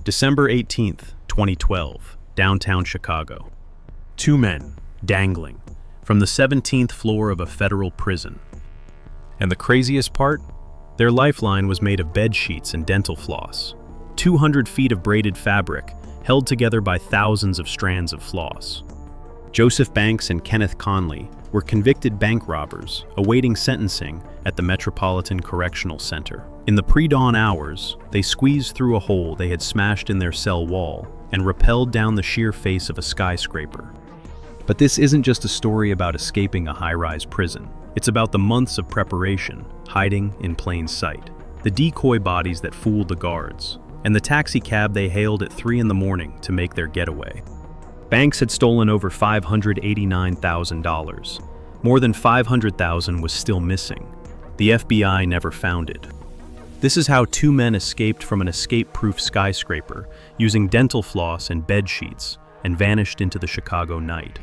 December 18th, 2012, downtown Chicago. Two men, dangling, from the 17th floor of a federal prison. And the craziest part? Their lifeline was made of bed sheets and dental floss. 200 feet of braided fabric, held together by thousands of strands of floss. Joseph Banks and Kenneth Connley were convicted bank robbers, awaiting sentencing at the Metropolitan Correctional Center. In the pre-dawn hours, they squeezed through a hole they had smashed in their cell wall and rappelled down the sheer face of a skyscraper. But this isn't just a story about escaping a high-rise prison. It's about the months of preparation, hiding in plain sight, the decoy bodies that fooled the guards, and the taxi cab they hailed at 3 in the morning to make their getaway. Banks had stolen over $589,000. More than $500,000 was still missing. The FBI never found it. This is how two men escaped from an escape-proof skyscraper using dental floss and bed sheets and vanished into the Chicago night.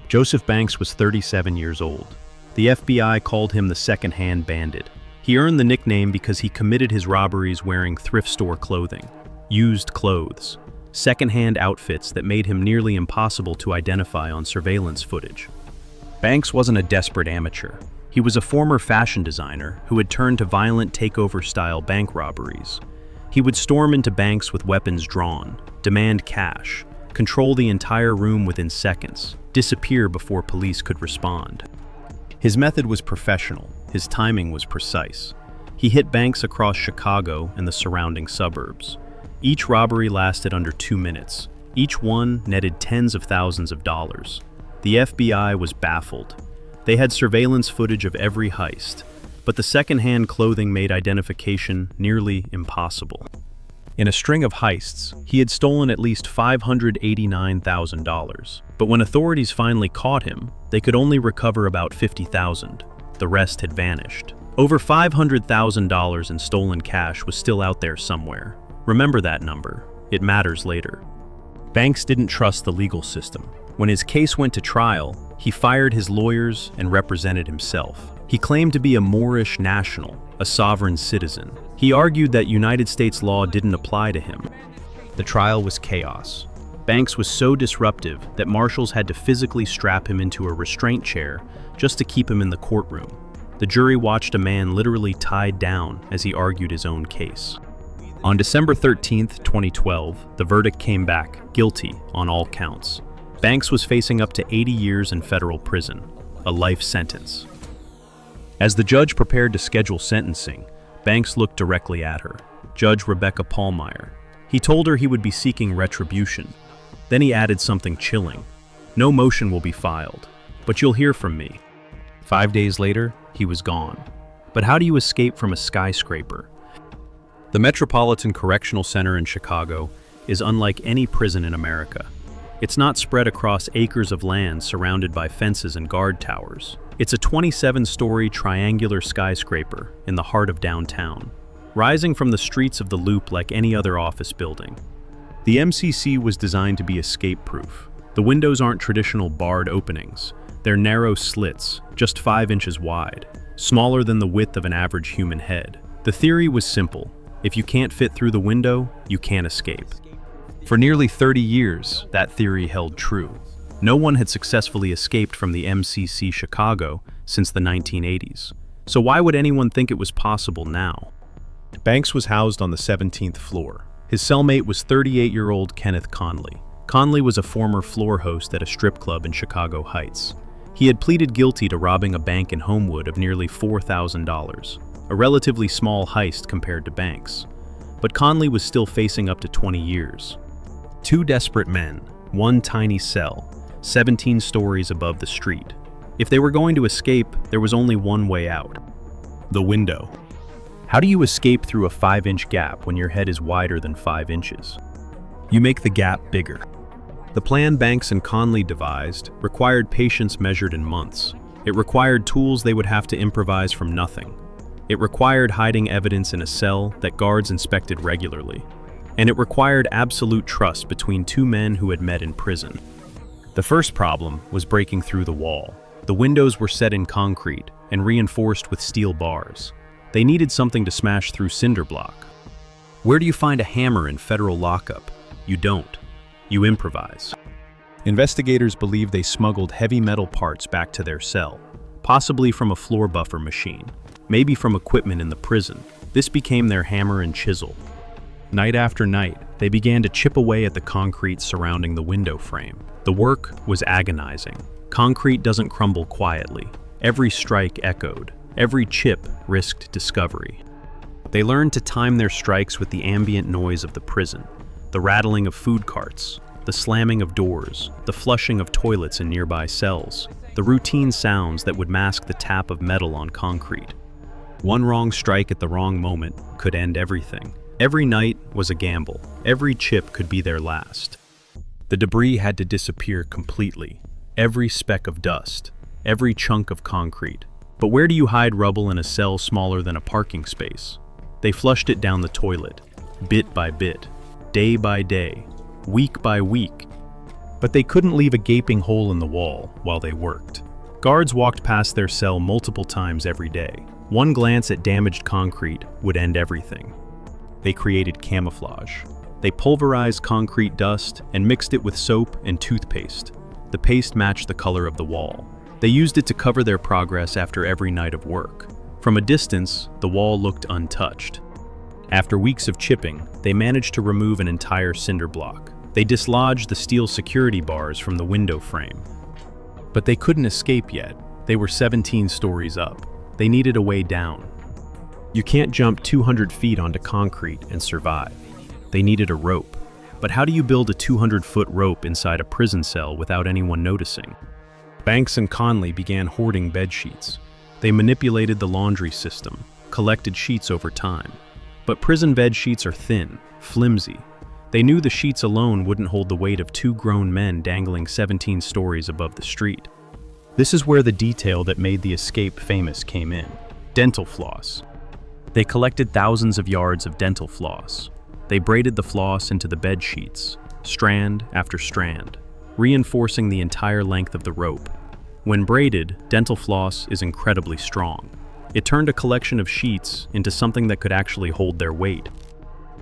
Joseph Banks was 37 years old. The FBI called him the Secondhand Bandit. He earned the nickname because he committed his robberies wearing thrift store clothing, used clothes, secondhand outfits that made him nearly impossible to identify on surveillance footage. Banks wasn't a desperate amateur. He was a former fashion designer who had turned to violent takeover-style bank robberies. He would storm into banks with weapons drawn, demand cash, control the entire room within seconds, disappear before police could respond. His method was professional. His timing was precise. He hit banks across Chicago and the surrounding suburbs. Each robbery lasted under 2 minutes. Each one netted tens of thousands of dollars. The FBI was baffled. They had surveillance footage of every heist, but the secondhand clothing made identification nearly impossible. In a string of heists, he had stolen at least $589,000, but when authorities finally caught him, they could only recover about $50,000. The rest had vanished. Over $500,000 in stolen cash was still out there somewhere. Remember that number. It matters later. Banks didn't trust the legal system. When his case went to trial, he fired his lawyers and represented himself. He claimed to be a Moorish national, a sovereign citizen. He argued that United States law didn't apply to him. The trial was chaos. Banks was so disruptive that marshals had to physically strap him into a restraint chair just to keep him in the courtroom. The jury watched a man literally tied down as he argued his own case. On December 13th, 2012, the verdict came back guilty on all counts. Banks was facing up to 80 years in federal prison, a life sentence. As the judge prepared to schedule sentencing, Banks looked directly at her, Judge Rebecca Pallmeyer. He told her he would be seeking retribution. Then he added something chilling. No motion will be filed, but you'll hear from me. 5 days later, he was gone. But how do you escape from a skyscraper? The Metropolitan Correctional Center in Chicago is unlike any prison in America. It's not spread across acres of land surrounded by fences and guard towers. It's a 27-story triangular skyscraper in the heart of downtown, rising from the streets of the Loop like any other office building. The MCC was designed to be escape-proof. The windows aren't traditional barred openings. They're narrow slits, just 5 inches wide, smaller than the width of an average human head. The theory was simple. If you can't fit through the window, you can't escape. For nearly 30 years, that theory held true. No one had successfully escaped from the MCC Chicago since the 1980s. So why would anyone think it was possible now? Banks was housed on the 17th floor. His cellmate was 38-year-old Kenneth Connley. Connley was a former floor host at a strip club in Chicago Heights. He had pleaded guilty to robbing a bank in Homewood of nearly $4,000, a relatively small heist compared to Banks. But Connley was still facing up to 20 years. Two desperate men, one tiny cell, 17 stories above the street. If they were going to escape, there was only one way out: the window. How do you escape through a 5-inch gap when your head is wider than 5 inches? You make the gap bigger. The plan Banks and Connley devised required patience measured in months. It required tools they would have to improvise from nothing. It required hiding evidence in a cell that guards inspected regularly. And it required absolute trust between two men who had met in prison. The first problem was breaking through the wall. The windows were set in concrete and reinforced with steel bars. They needed something to smash through cinder block. Where do you find a hammer in federal lockup? You don't. You improvise. Investigators believe they smuggled heavy metal parts back to their cell, possibly from a floor buffer machine, maybe from equipment in the prison. This became their hammer and chisel. Night after night, they began to chip away at the concrete surrounding the window frame. The work was agonizing. Concrete doesn't crumble quietly. Every strike echoed. Every chip risked discovery. They learned to time their strikes with the ambient noise of the prison, the rattling of food carts, the slamming of doors, the flushing of toilets in nearby cells, the routine sounds that would mask the tap of metal on concrete. One wrong strike at the wrong moment could end everything. Every night was a gamble. Every chip could be their last. The debris had to disappear completely. Every speck of dust, every chunk of concrete. But where do you hide rubble in a cell smaller than a parking space? They flushed it down the toilet, bit by bit, day by day, week by week. But they couldn't leave a gaping hole in the wall while they worked. Guards walked past their cell multiple times every day. One glance at damaged concrete would end everything. They created camouflage. They pulverized concrete dust and mixed it with soap and toothpaste. The paste matched the color of the wall. They used it to cover their progress after every night of work. From a distance, the wall looked untouched. After weeks of chipping, they managed to remove an entire cinder block. They dislodged the steel security bars from the window frame. But they couldn't escape yet. They were 17 stories up. They needed a way down. You can't jump 200 feet onto concrete and survive. They needed a rope. But how do you build a 200-foot rope inside a prison cell without anyone noticing? Banks and Connley began hoarding bed sheets. They manipulated the laundry system, collected sheets over time. But prison bed sheets are thin, flimsy. They knew the sheets alone wouldn't hold the weight of 2 grown men dangling 17 stories above the street. This is where the detail that made the escape famous came in: dental floss. They collected thousands of yards of dental floss. They braided the floss into the bed sheets, strand after strand, reinforcing the entire length of the rope. When braided, dental floss is incredibly strong. It turned a collection of sheets into something that could actually hold their weight.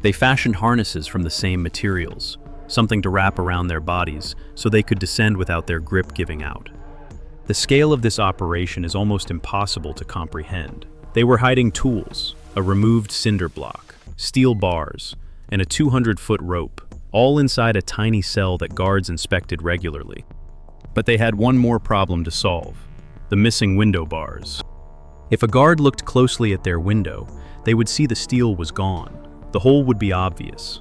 They fashioned harnesses from the same materials, something to wrap around their bodies so they could descend without their grip giving out. The scale of this operation is almost impossible to comprehend. They were hiding tools, a removed cinder block, steel bars, and a 200-foot rope, all inside a tiny cell that guards inspected regularly. But they had one more problem to solve: the missing window bars. If a guard looked closely at their window, they would see the steel was gone. The hole would be obvious.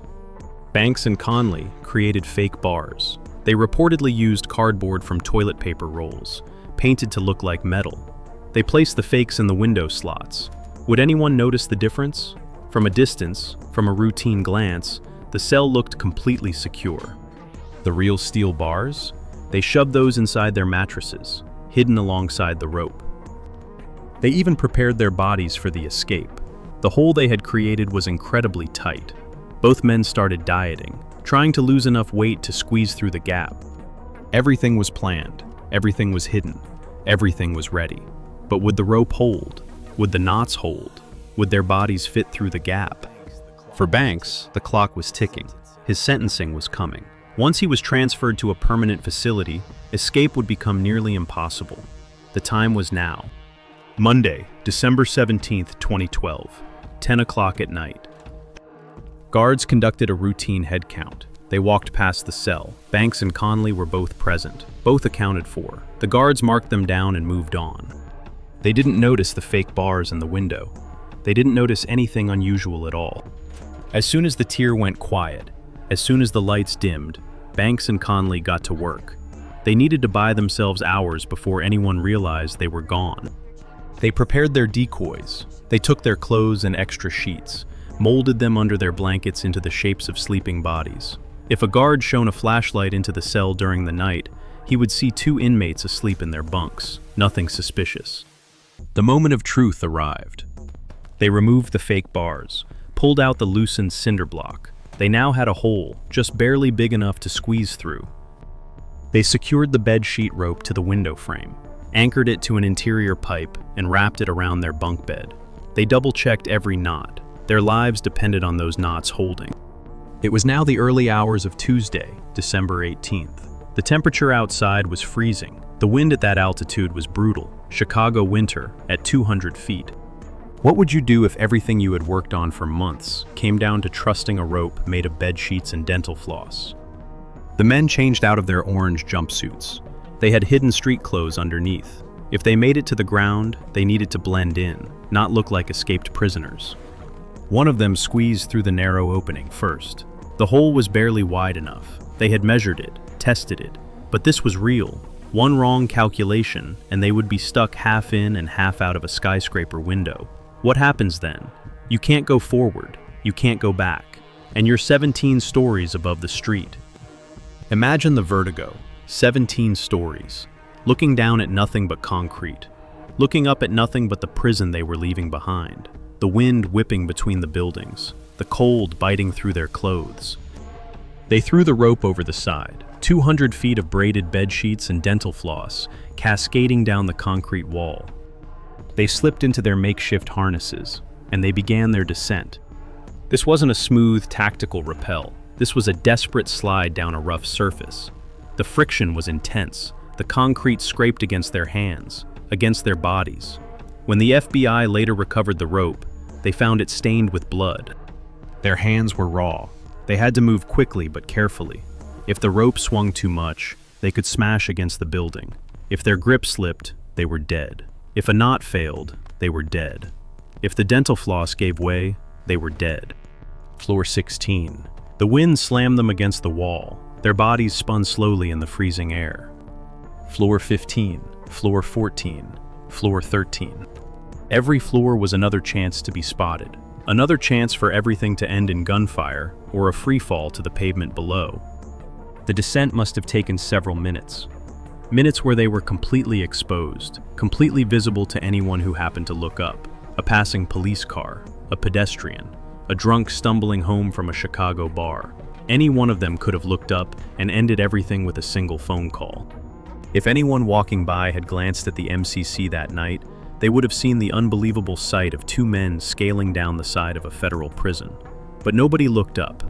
Banks and Connley created fake bars. They reportedly used cardboard from toilet paper rolls, painted to look like metal. They placed the fakes in the window slots. Would anyone notice the difference? From a distance, from a routine glance, the cell looked completely secure. The real steel bars? They shoved those inside their mattresses, hidden alongside the rope. They even prepared their bodies for the escape. The hole they had created was incredibly tight. Both men started dieting, trying to lose enough weight to squeeze through the gap. Everything was planned, everything was hidden, everything was ready. But would the rope hold? Would the knots hold? Would their bodies fit through the gap? For Banks, the clock was ticking. His sentencing was coming. Once he was transferred to a permanent facility, escape would become nearly impossible. The time was now. Monday, December 17th, 2012, 10 o'clock at night. Guards conducted a routine head count. They walked past the cell. Banks and Connley were both present, both accounted for. The guards marked them down and moved on. They didn't notice the fake bars in the window. They didn't notice anything unusual at all. As soon as the tier went quiet, as soon as the lights dimmed, Banks and Connley got to work. They needed to buy themselves hours before anyone realized they were gone. They prepared their decoys. They took their clothes and extra sheets, molded them under their blankets into the shapes of sleeping bodies. If a guard shone a flashlight into the cell during the night, he would see 2 inmates asleep in their bunks, nothing suspicious. The moment of truth arrived. They removed the fake bars, pulled out the loosened cinder block. They now had a hole, just barely big enough to squeeze through. They secured the bed sheet rope to the window frame, anchored it to an interior pipe, and wrapped it around their bunk bed. They double-checked every knot. Their lives depended on those knots holding. It was now the early hours of Tuesday, December 18th. The temperature outside was freezing. The wind at that altitude was brutal, Chicago winter at 200 feet. What would you do if everything you had worked on for months came down to trusting a rope made of bed sheets and dental floss? The men changed out of their orange jumpsuits. They had hidden street clothes underneath. If they made it to the ground, they needed to blend in, not look like escaped prisoners. One of them squeezed through the narrow opening first. The hole was barely wide enough. They had measured it, tested it, but this was real. One wrong calculation, and they would be stuck half in and half out of a skyscraper window. What happens then? You can't go forward, you can't go back, and you're 17 stories above the street. Imagine the vertigo, 17 stories, looking down at nothing but concrete, looking up at nothing but the prison they were leaving behind, the wind whipping between the buildings, the cold biting through their clothes. They threw the rope over the side, 200 feet of braided bed sheets and dental floss, cascading down the concrete wall. They slipped into their makeshift harnesses, and they began their descent. This wasn't a smooth, tactical rappel. This was a desperate slide down a rough surface. The friction was intense. The concrete scraped against their hands, against their bodies. When the FBI later recovered the rope, they found it stained with blood. Their hands were raw. They had to move quickly but carefully. If the rope swung too much, they could smash against the building. If their grip slipped, they were dead. If a knot failed, they were dead. If the dental floss gave way, they were dead. Floor 16. The wind slammed them against the wall. Their bodies spun slowly in the freezing air. Floor 15, floor 14, floor 13. Every floor was another chance to be spotted. Another chance for everything to end in gunfire or a free fall to the pavement below. The descent must have taken several minutes. Minutes where they were completely exposed, completely visible to anyone who happened to look up. A passing police car, a pedestrian, a drunk stumbling home from a Chicago bar. Any one of them could have looked up and ended everything with a single phone call. If anyone walking by had glanced at the MCC that night, they would have seen the unbelievable sight of two men scaling down the side of a federal prison. But nobody looked up.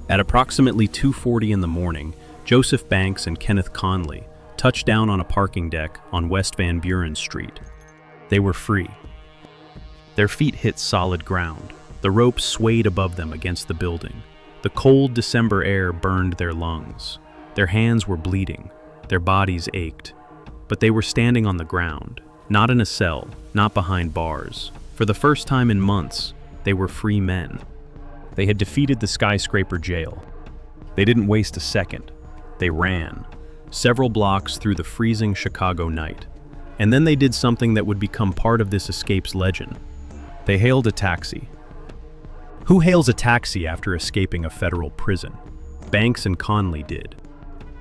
At approximately 2:40 in the morning, Joseph Banks and Kenneth Connley touched down on a parking deck on West Van Buren Street. They were free. Their feet hit solid ground. The rope swayed above them against the building. The cold December air burned their lungs. Their hands were bleeding. Their bodies ached. But they were standing on the ground, not in a cell, not behind bars. For the first time in months, they were free men. They had defeated the skyscraper jail. They didn't waste a second. They ran. Several blocks through the freezing Chicago night. And then they did something that would become part of this escape's legend. They hailed a taxi. Who hails a taxi after escaping a federal prison? Banks and Connley did.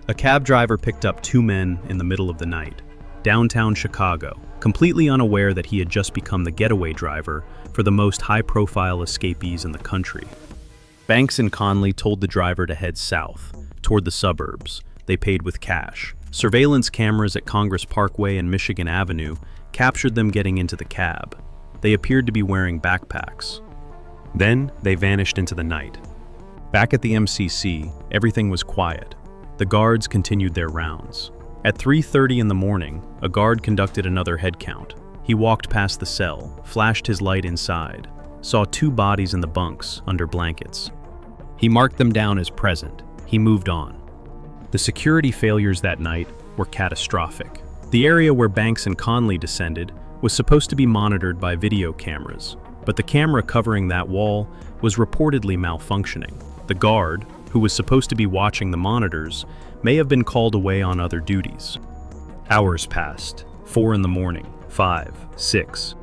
A cab driver picked up two men in the middle of the night, downtown Chicago, completely unaware that he had just become the getaway driver for the most high-profile escapees in the country. Banks and Connley told the driver to head south, toward the suburbs. They paid with cash. Surveillance cameras at Congress Parkway and Michigan Avenue captured them getting into the cab. They appeared to be wearing backpacks. Then they vanished into the night. Back at the MCC, everything was quiet. The guards continued their rounds. At 3:30 in the morning, a guard conducted another head count. He walked past the cell, flashed his light inside, saw two bodies in the bunks under blankets. He marked them down as present. He moved on. The security failures that night were catastrophic. The area where Banks and Connley descended was supposed to be monitored by video cameras, but the camera covering that wall was reportedly malfunctioning. The guard, who was supposed to be watching the monitors, may have been called away on other duties. Hours passed. 4 in the morning, 5, 6.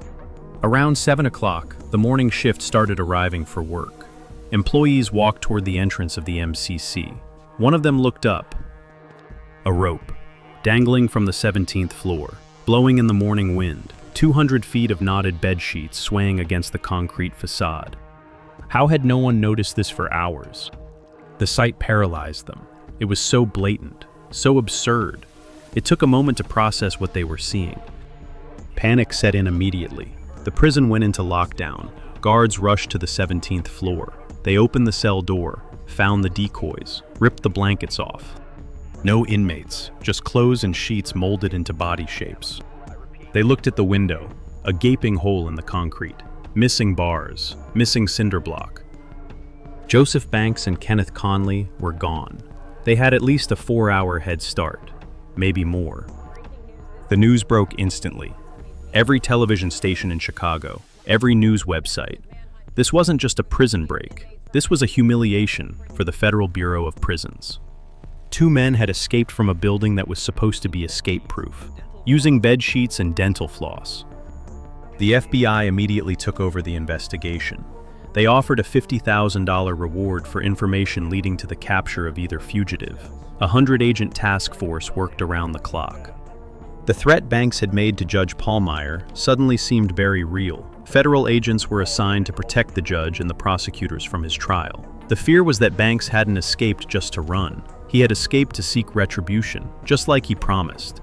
Around 7 o'clock, the morning shift started arriving for work. Employees walked toward the entrance of the MCC. One of them looked up. A rope, dangling from the 17th floor, blowing in the morning wind, 200 feet of knotted bed sheets swaying against the concrete facade. How had no one noticed this for hours? The sight paralyzed them. It was so blatant, so absurd. It took a moment to process what they were seeing. Panic set in immediately. The prison went into lockdown. Guards rushed to the 17th floor. They opened the cell door, found the decoys, ripped the blankets off. No inmates, just clothes and sheets molded into body shapes. They looked at the window, a gaping hole in the concrete, missing bars, missing cinder block. Joseph Banks and Kenneth Connley were gone. They had at least a 4-hour head start, maybe more. The news broke instantly. Every television station in Chicago, every news website. This wasn't just a prison break. This was a humiliation for the Federal Bureau of Prisons. 2 men had escaped from a building that was supposed to be escape-proof, using bed sheets and dental floss. The FBI immediately took over the investigation. They offered a $50,000 reward for information leading to the capture of either fugitive. A 100-agent task force worked around the clock. The threat Banks had made to Judge Pallmeyer suddenly seemed very real. Federal agents were assigned to protect the judge and the prosecutors from his trial. The fear was that Banks hadn't escaped just to run. He had escaped to seek retribution, just like he promised.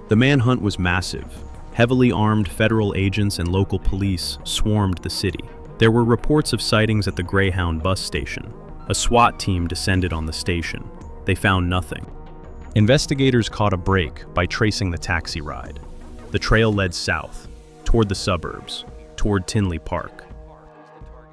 The manhunt was massive. Heavily armed federal agents and local police swarmed the city. There were reports of sightings at the Greyhound bus station. A SWAT team descended on the station. They found nothing. Investigators caught a break by tracing the taxi ride. The trail led south, toward the suburbs, toward Tinley Park.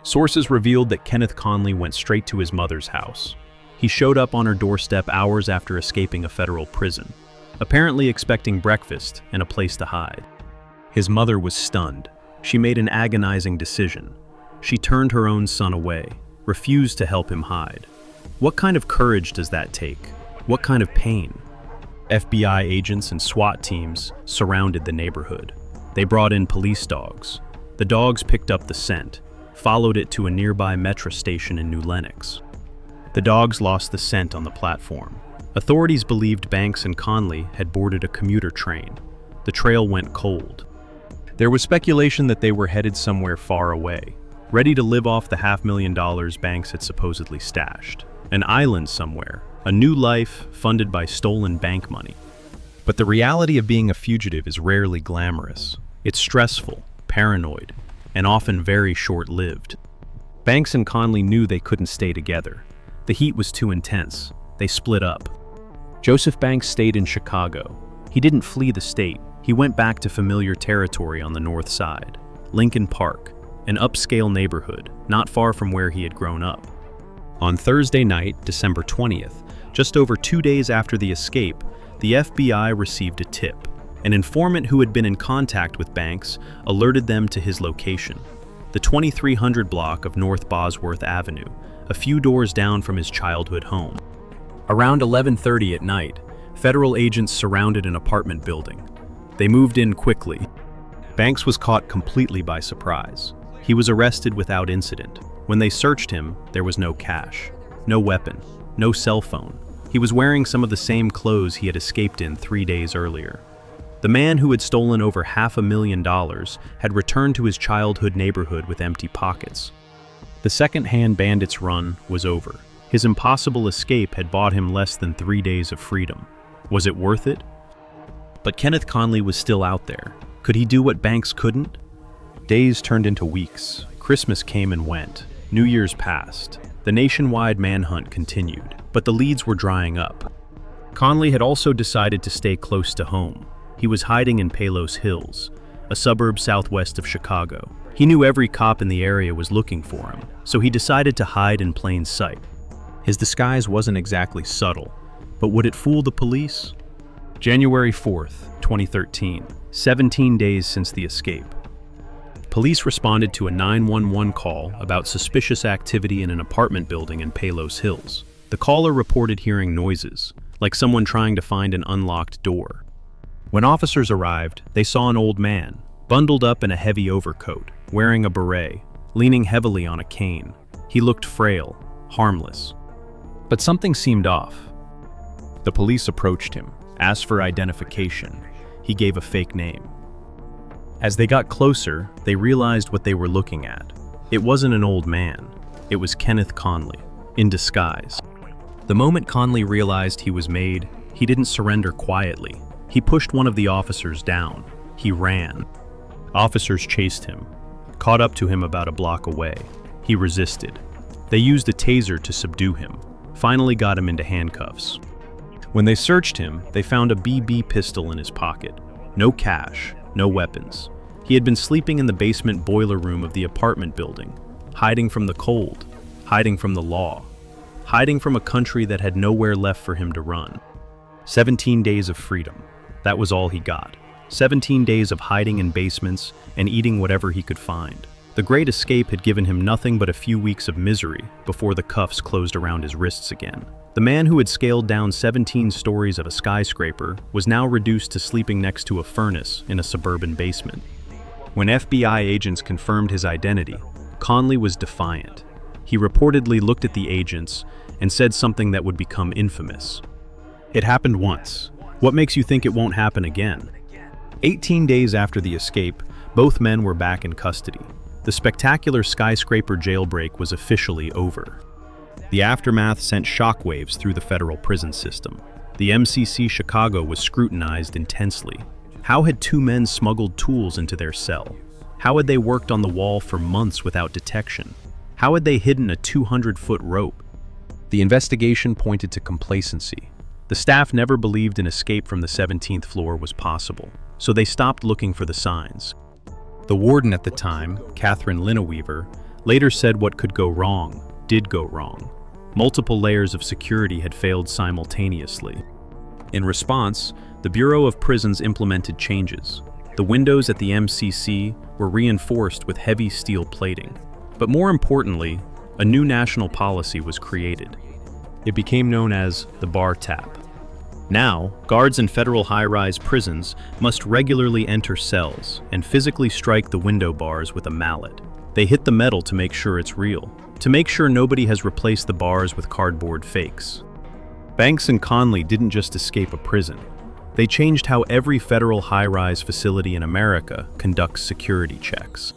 Sources revealed that Kenneth Connley went straight to his mother's house. He showed up on her doorstep hours after escaping a federal prison, apparently expecting breakfast and a place to hide. His mother was stunned. She made an agonizing decision. She turned her own son away, refused to help him hide. What kind of courage does that take? What kind of pain? FBI agents and SWAT teams surrounded the neighborhood. They brought in police dogs. The dogs picked up the scent, followed it to a nearby metro station in New Lenox. The dogs lost the scent on the platform. Authorities believed Banks and Connley had boarded a commuter train. The trail went cold. There was speculation that they were headed somewhere far away, ready to live off the $500,000 Banks had supposedly stashed. An island somewhere, a new life funded by stolen bank money. But the reality of being a fugitive is rarely glamorous. It's stressful, paranoid, and often very short-lived. Banks and Connley knew they couldn't stay together. The heat was too intense. They split up. Joseph Banks stayed in Chicago. He didn't flee the state. He went back to familiar territory on the north side, Lincoln Park, an upscale neighborhood not far from where he had grown up. On Thursday night, December 20th, just over 2 days after the escape, the FBI received a tip. An informant who had been in contact with Banks alerted them to his location, the 2300 block of North Bosworth Avenue, a few doors down from his childhood home. Around 11:30 at night, federal agents surrounded an apartment building. They moved in quickly. Banks was caught completely by surprise. He was arrested without incident. When they searched him, there was no cash, no weapon, no cell phone. He was wearing some of the same clothes he had escaped in 3 days earlier. The man who had stolen over $500,000 had returned to his childhood neighborhood with empty pockets. The Secondhand Bandit's run was over. His impossible escape had bought him less than 3 days of freedom. Was it worth it? But Kenneth Connley was still out there. Could he do what Banks couldn't? Days turned into weeks. Christmas came and went. New Year's passed. The nationwide manhunt continued, but the leads were drying up. Connley had also decided to stay close to home. He was hiding in Palos Hills, a suburb southwest of Chicago. He knew every cop in the area was looking for him, so he decided to hide in plain sight. His disguise wasn't exactly subtle, but would it fool the police? January 4th, 2013, 17 days since the escape. Police responded to a 911 call about suspicious activity in an apartment building in Palos Hills. The caller reported hearing noises, like someone trying to find an unlocked door. When officers arrived, they saw an old man, bundled up in a heavy overcoat, wearing a beret, leaning heavily on a cane. He looked frail, harmless. But something seemed off. The police approached him, asked for identification. He gave a fake name. As they got closer, they realized what they were looking at. It wasn't an old man. It was Kenneth Connley, in disguise. The moment Connley realized he was made, he didn't surrender quietly. He pushed one of the officers down. He ran. Officers chased him. caught up to him about a block away. He resisted. They used a taser to subdue him, finally got him into handcuffs. When they searched him, they found a BB pistol in his pocket. No cash, no weapons. He had been sleeping in the basement boiler room of the apartment building, hiding from the cold, hiding from the law, hiding from a country that had nowhere left for him to run. 17 days of freedom. That was all he got. 17 days of hiding in basements and eating whatever he could find. The Great Escape had given him nothing but a few weeks of misery before the cuffs closed around his wrists again. The man who had scaled down 17 stories of a skyscraper was now reduced to sleeping next to a furnace in a suburban basement. When FBI agents confirmed his identity, Connley was defiant. He reportedly looked at the agents and said something that would become infamous. "It happened once. What makes you think it won't happen again?" 18 days after the escape, both men were back in custody. The spectacular skyscraper jailbreak was officially over. The aftermath sent shockwaves through the federal prison system. The MCC Chicago was scrutinized intensely. How had two men smuggled tools into their cell? How had they worked on the wall for months without detection? How had they hidden a 200-foot rope? The investigation pointed to complacency. The staff never believed an escape from the 17th floor was possible, so they stopped looking for the signs. The warden at the time, Catherine Lineweaver, later said what could go wrong did go wrong. Multiple layers of security had failed simultaneously. In response, the Bureau of Prisons implemented changes. The windows at the MCC were reinforced with heavy steel plating. But more importantly, a new national policy was created. It became known as the bar tap. Now, guards in federal high-rise prisons must regularly enter cells and physically strike the window bars with a mallet. They hit the metal to make sure it's real, to make sure nobody has replaced the bars with cardboard fakes. Banks and Connley didn't just escape a prison. They changed how every federal high-rise facility in America conducts security checks.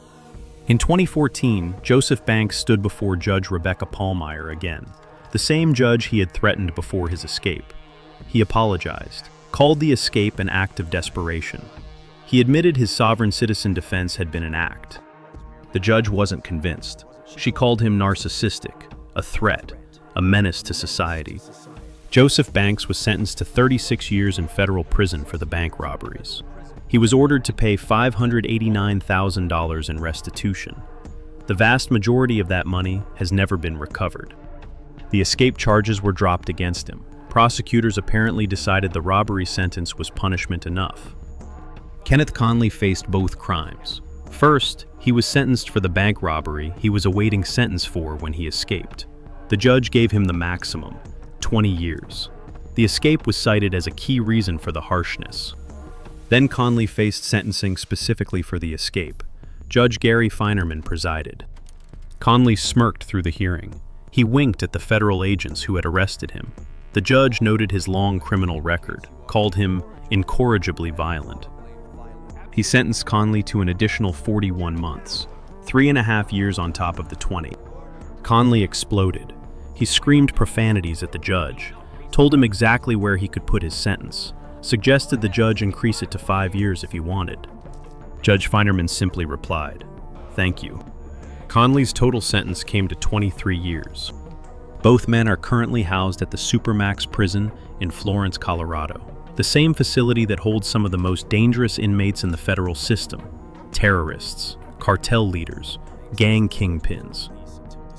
In 2014, Joseph Banks stood before Judge Rebecca Pallmeyer again, the same judge he had threatened before his escape. He apologized, called the escape an act of desperation. He admitted his sovereign citizen defense had been an act. The judge wasn't convinced. She called him narcissistic, a threat, a menace to society. Joseph Banks was sentenced to 36 years in federal prison for the bank robberies. He was ordered to pay $589,000 in restitution. The vast majority of that money has never been recovered. The escape charges were dropped against him. Prosecutors apparently decided the robbery sentence was punishment enough. Kenneth Connley faced both crimes. First, he was sentenced for the bank robbery he was awaiting sentence for when he escaped. The judge gave him the maximum, 20 years. The escape was cited as a key reason for the harshness. Then Connley faced sentencing specifically for the escape. Judge Gary Feinerman presided. Connley smirked through the hearing. He winked at the federal agents who had arrested him. The judge noted his long criminal record, called him incorrigibly violent. He sentenced Connley to an additional 41 months, 3.5 years on top of the 20. Connley exploded. He screamed profanities at the judge, told him exactly where he could put his sentence, suggested the judge increase it to 5 years if he wanted. Judge Feinerman simply replied, "Thank you." Connley's total sentence came to 23 years. Both men are currently housed at the Supermax prison in Florence, Colorado, the same facility that holds some of the most dangerous inmates in the federal system: terrorists, cartel leaders, gang kingpins.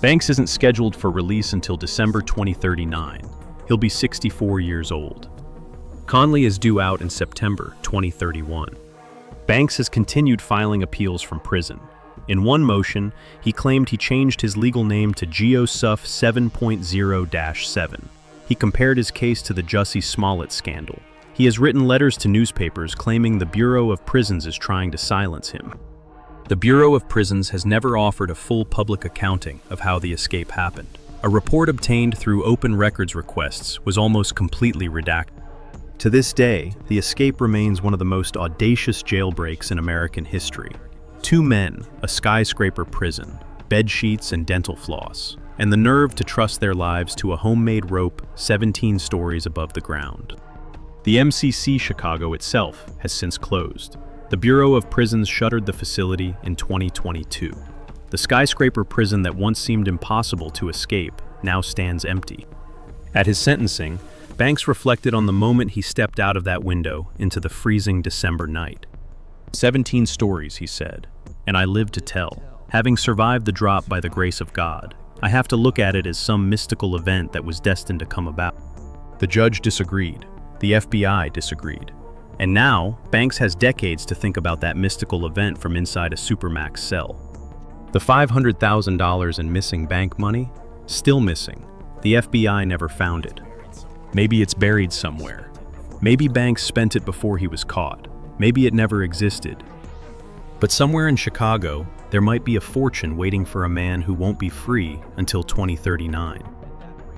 Banks isn't scheduled for release until December 2039. He'll be 64 years old. Connley is due out in September 2031. Banks has continued filing appeals from prison. In one motion, he claimed he changed his legal name to GeoSuff 7.0-7. He compared his case to the Jussie Smollett scandal. He has written letters to newspapers claiming the Bureau of Prisons is trying to silence him. The Bureau of Prisons has never offered a full public accounting of how the escape happened. A report obtained through open records requests was almost completely redacted. To this day, the escape remains one of the most audacious jailbreaks in American history. 2 men, a skyscraper prison, bed sheets and dental floss, and the nerve to trust their lives to a homemade rope 17 stories above the ground. The MCC Chicago itself has since closed. The Bureau of Prisons shuttered the facility in 2022. The skyscraper prison that once seemed impossible to escape now stands empty. At his sentencing, Banks reflected on the moment he stepped out of that window into the freezing December night. 17 stories, he said, and I live to tell. Having survived the drop by the grace of God, I have to look at it as some mystical event that was destined to come about. The judge disagreed. The FBI disagreed. And now, Banks has decades to think about that mystical event from inside a supermax cell. The $500,000 in missing bank money? Still missing. The FBI never found it. Maybe it's buried somewhere. Maybe Banks spent it before he was caught. Maybe it never existed. But somewhere in Chicago, there might be a fortune waiting for a man who won't be free until 2039.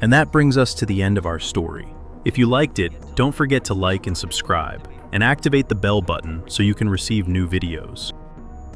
And that brings us to the end of our story. If you liked it, don't forget to like and subscribe, and activate the bell button so you can receive new videos.